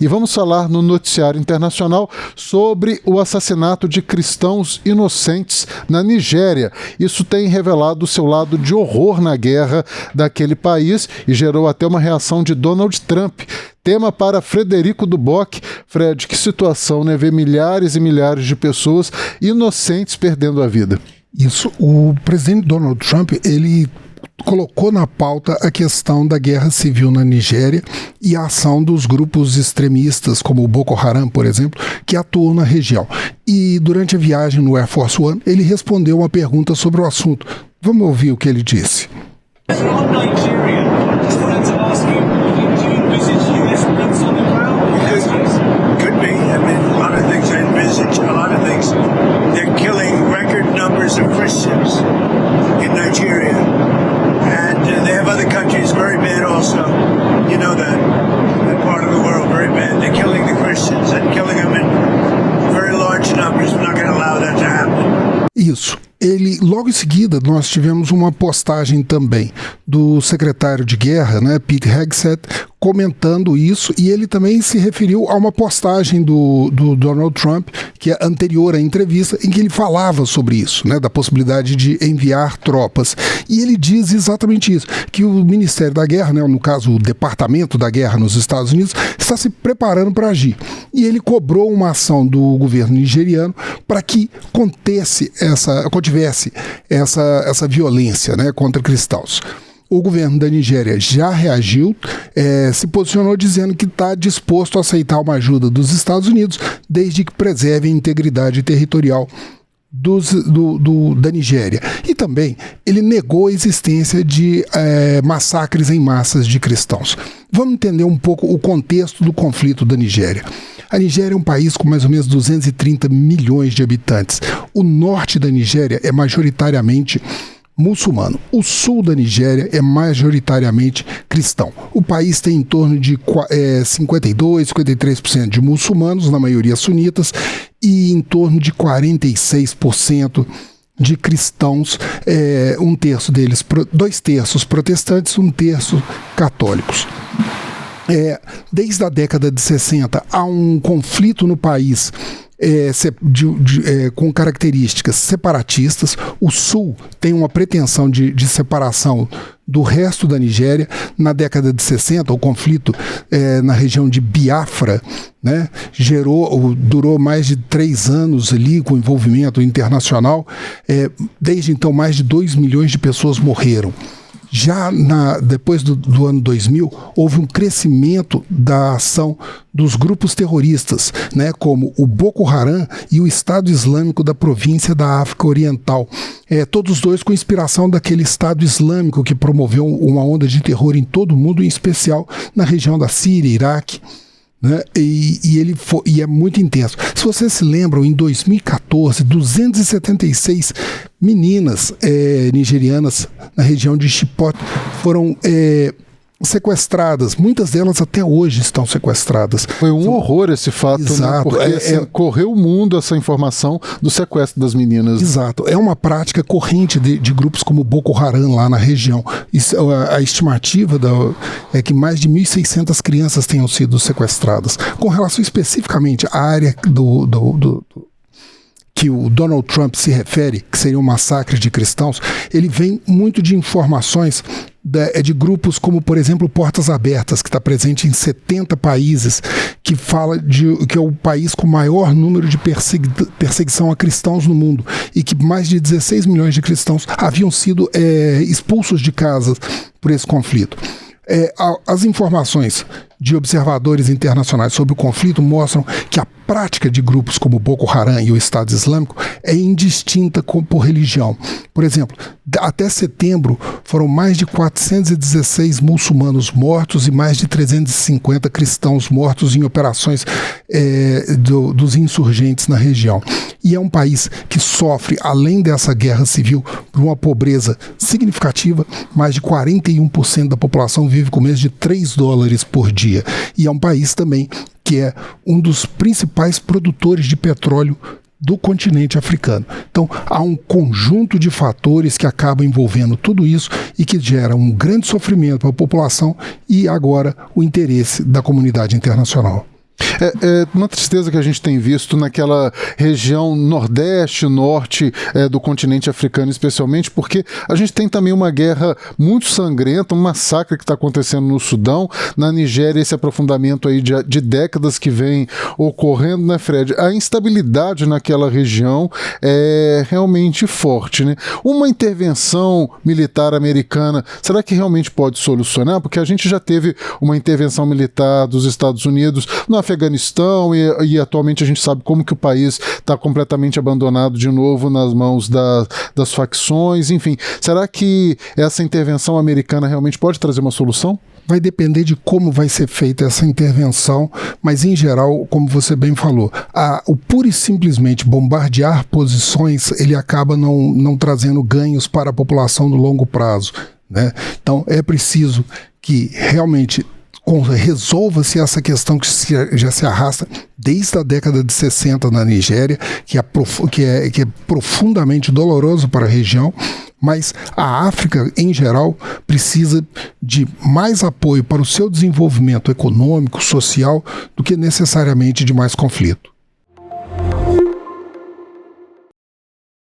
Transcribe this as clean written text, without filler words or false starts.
e vamos falar no noticiário internacional sobre o assassinato de cristãos inocentes na Nigéria. Isso tem revelado o seu lado de horror na guerra daquele país e gerou até uma reação de Donald Trump. Tema para Frederico Duboc. Fred, que situação, né? Ver milhares e milhares de pessoas inocentes perdendo a vida. Isso, o presidente Donald Trump, ele colocou na pauta a questão da guerra civil na Nigéria e a ação dos grupos extremistas, como o Boko Haram, por exemplo, que atuam na região. E durante a viagem no Air Force One, ele respondeu uma pergunta sobre o assunto. Vamos ouvir o que ele disse. Of Christians in Nigeria, and they have other countries very bad also. You know that part of the world very bad. They're killing the Christians and killing them in very large numbers. We're not going to allow that to happen. Isso. Ele, logo em seguida, nós tivemos uma postagem também do secretário de guerra, né, Pete Hegseth, comentando isso, e ele também se referiu a uma postagem do Donald Trump, que é anterior à entrevista, em que ele falava sobre isso, né, da possibilidade de enviar tropas. E ele diz exatamente isso, que o Ministério da Guerra, né, no caso o Departamento da Guerra nos Estados Unidos, está se preparando para agir. E ele cobrou uma ação do governo nigeriano para que contivesse essa violência, né, contra cristãos. O governo da Nigéria já reagiu, se posicionou dizendo que está disposto a aceitar uma ajuda dos Estados Unidos, desde que preserve a integridade territorial da Nigéria. E também ele negou a existência de massacres em massas de cristãos. Vamos entender um pouco o contexto do conflito da Nigéria. A Nigéria é um país com mais ou menos 230 milhões de habitantes. O norte da Nigéria é majoritariamente muçulmano. O sul da Nigéria é majoritariamente cristão. O país tem em torno de 52, 53% de muçulmanos, na maioria sunitas, e em torno de 46% de cristãos, um terço deles, 2 terços protestantes, 1 terço católicos. Desde a década de 60 há um conflito no país com características separatistas. O sul tem uma pretensão de separação do resto da Nigéria. Na década de 60, o conflito na região de Biafra, né, durou mais de 3 anos ali, com envolvimento internacional. Desde então, mais de 2 milhões de pessoas morreram. Já depois do ano 2000, houve um crescimento da ação dos grupos terroristas, né, como o Boko Haram e o Estado Islâmico da província da África Oriental. Todos dois com inspiração daquele Estado Islâmico que promoveu uma onda de terror em todo o mundo, em especial na região da Síria, Iraque. Né? E é muito intenso. Se vocês se lembram, em 2014, 276 meninas nigerianas na região de Chibok foram sequestradas. Muitas delas até hoje estão sequestradas. Foi um horror esse fato, exato, né? Porque correu o mundo essa informação do sequestro das meninas. Exato. É uma prática corrente de grupos como Boko Haram lá na região. A estimativa é que mais de 1.600 crianças tenham sido sequestradas. Com relação especificamente à área que o Donald Trump se refere, que seria um massacre de cristãos, ele vem muito de informações de grupos como, por exemplo, Portas Abertas, que está presente em 70 países, que fala que é o país com o maior número de perseguição a cristãos no mundo, e que mais de 16 milhões de cristãos haviam sido expulsos de casa por esse conflito. As informações de observadores internacionais sobre o conflito mostram que a prática de grupos como Boko Haram e o Estado Islâmico é indistinta por religião. Por exemplo, até setembro foram mais de 416 muçulmanos mortos e mais de 350 cristãos mortos em operações dos insurgentes na região. E é um país que sofre, além dessa guerra civil, por uma pobreza significativa. Mais de 41% da população vive com menos de $3 por dia. E é um país também que é um dos principais produtores de petróleo do continente africano. Então, há um conjunto de fatores que acabam envolvendo tudo isso e que gera um grande sofrimento para a população e agora o interesse da comunidade internacional. É uma tristeza que a gente tem visto naquela região nordeste, norte do continente africano, especialmente porque a gente tem também uma guerra muito sangrenta, um massacre que está acontecendo no Sudão, na Nigéria, esse aprofundamento aí de décadas que vem ocorrendo, né, Fred? A instabilidade naquela região é realmente forte, né? Uma intervenção militar americana, será que realmente pode solucionar? Porque a gente já teve uma intervenção militar dos Estados Unidos no Afeganistão e atualmente a gente sabe como que o país está completamente abandonado de novo nas mãos das facções, enfim. Será que essa intervenção americana realmente pode trazer uma solução? Vai depender de como vai ser feita essa intervenção, mas em geral, como você bem falou, o pura e simplesmente bombardear posições, ele acaba não trazendo ganhos para a população no longo prazo, né? Então é preciso que realmente resolva-se essa questão que já se arrasta desde a década de 60 na Nigéria, que é profundamente doloroso para a região, mas a África, em geral, precisa de mais apoio para o seu desenvolvimento econômico, social, do que necessariamente de mais conflito.